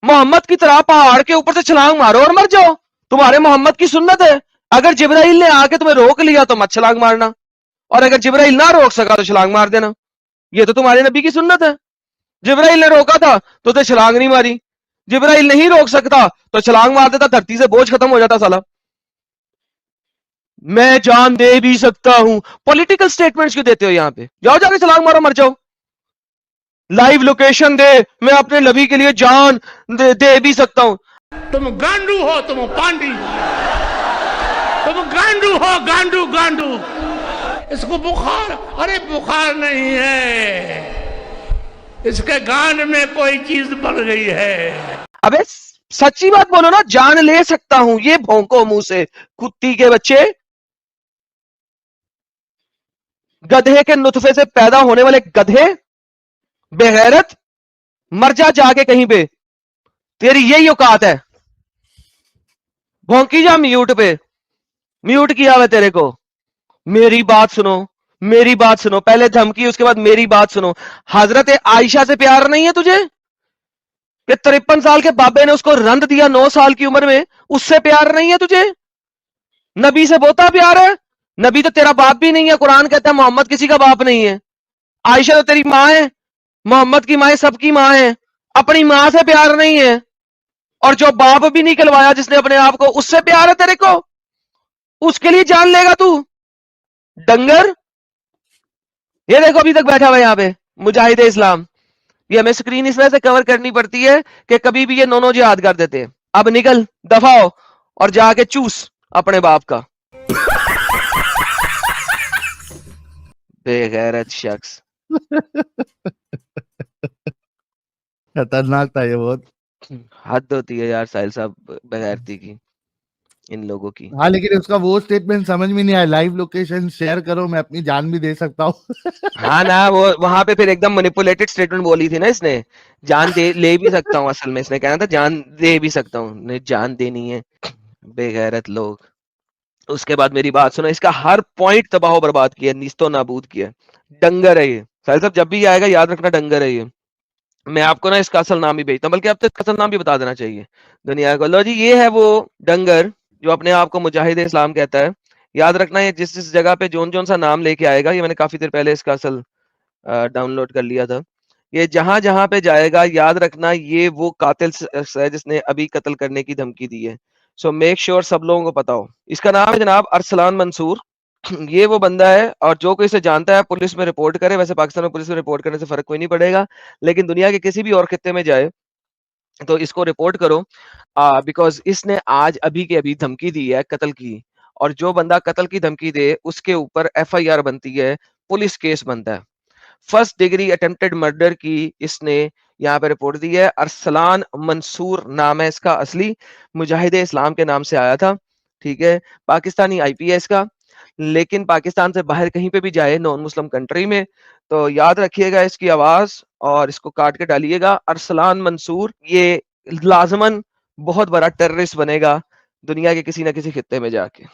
मोहम्मद की तरह पहाड़ के ऊपर से छलांग मारो और मर जाओ। तुम्हारे मोहम्मद की सुन्नत है, अगर जिब्राइल ने आके तुम्हें रोक लिया तो मत छलांग मारना, और अगर जिब्राइल ना रोक सका तो छलांग मार देना। ये तो तुम्हारे नबी की सुन्नत है। जिब्राइल ने रोका था तो छलांग नहीं मारी, जिब्राइल नहीं रोक सकता तो छलांग मार देता, धरती से बोझ खत्म हो जाता साला। मैं जान दे भी सकता हूं, पॉलिटिकल स्टेटमेंट्स क्यों देते हो यहां पे? जाओ जाके छलांग मारो, मर जाओ। लाइव लोकेशन दे, मैं अपने नबी के लिए जान दे भी सकता हूं। तुम गांडू हो, तुम पांडी। तुम गांडू हो, गांडू गांडू। इसको बुखार, अरे बुखार नहीं है, इसके गांड में कोई चीज बढ़ गई है। अबे सच्ची बात बोलो ना, जान ले सकता हूं, ये भौंको मुंह से कुत्ती के बच्चे। गधे के नुतफे से पैदा होने वाले गधे, बेगैरत, मर जा जाके कहीं पे, तेरी यही औकात है। भौंकी जा म्यूट पे, म्यूट किया हुआ तेरे को। मेरी बात सुनो, मेरी बात सुनो, पहले धमकी उसके बाद मेरी बात सुनो। हजरत आयशा से प्यार नहीं है तुझे कि 53 साल के बाबे ने उसको रंद दिया 9 साल की उम्र में, उससे प्यार नहीं है तुझे? नबी से बहुता प्यार है? नबी तो तेरा बाप भी नहीं है, कुरान कहता है मोहम्मद किसी का बाप नहीं है। आयशा तो तेरी मां है, मोहम्मद की मां सबकी मां है, अपनी मां से प्यार नहीं है। और जो बाप भी नहीं कहलवाया जिसने अपने आप को, उससे प्यार है तेरे को? उसके लिए जान लेगा तू डंगर? ये देखो अभी तक बैठा हुआ यहां पे मुजाहिद इस्लाम। ये हमें स्क्रीन इस वजह से कवर करनी पड़ती है कि कभी भी ये नोनो जिहाद कर देते हैं। अब निकल, दफा हो और जाके चूस अपने बाप का, बेगैरत शख्स। खतरनाक था ये बहुत। हद होती है यार साहिल साहब बेगैरती की, इन लोगों की। हाँ, लेकिन उसका वो स्टेटमेंट समझ में नहीं आया, लाइव लोकेशन शेयर करो, मैं अपनी जान भी दे सकता हूँ। हाँ ना, वो वहां पे फिर एकदम मैनिपुलेटेड स्टेटमेंट बोली थी ना इसने, जान दे ले भी सकता हूँ, असल में इसने कहना था जान दे भी सकता हूँ, नहीं जान देनी है। बेगैरत लोग। उसके बाद मेरी बात सुनो, इसका हर पॉइंट तबाह बर्बाद किया, निस्तो नाबूद किया। डंगर है ये साहिल साहब, जब भी आएगा याद रखना डंगर है ये। मैं आपको ना इसका असल नाम भी भेजता हूँ, बल्कि अब तो इसका असल नाम भी बता देना चाहिए दुनिया को। लो जी, ये है वो डंगर जो अपने आप को मुजाहिद इस्लाम कहता है। याद रखना, ये जिस जिस जगह पे जोन जोन सा नाम लेके आएगा, ये मैंने काफी देर पहले इसका असल डाउनलोड कर लिया था। ये जहां जहां पे जाएगा याद रखना, ये वो कातिल है जिसने अभी कत्ल करने की धमकी दी है। सो मेक श्योर सब लोगों को पता हो। इसका नाम है जनाब अरसलान मंसूर। ये वो बंदा है, और जो कोई इसे जानता है पुलिस में रिपोर्ट करे। वैसे पाकिस्तान में पुलिस में रिपोर्ट करने से फर्क कोई नहीं पड़ेगा, लेकिन दुनिया के किसी भी और खित्ते में जाए तो इसको रिपोर्ट करो, बिकॉज इसने आज अभी के अभी धमकी दी है कत्ल की। और जो बंदा कत्ल की धमकी दे उसके ऊपर FIR बनती है, पुलिस केस बनता है। फर्स्ट डिग्री अटेम्प्टेड मर्डर की इसने यहाँ पे रिपोर्ट दी है। अरसलान मंसूर नाम है इसका असली, मुजाहिद इस्लाम के नाम से आया था, ठीक है। पाकिस्तानी IP है इसका, लेकिन पाकिस्तान से बाहर कहीं पे भी जाए नॉन मुस्लिम कंट्री में, तो याद रखिएगा इसकी आवाज और इसको काट के डालिएगा। अरसलान मंसूर ये लाजमन बहुत बड़ा टेररिस्ट बनेगा दुनिया के किसी ना किसी खित्ते में जाके।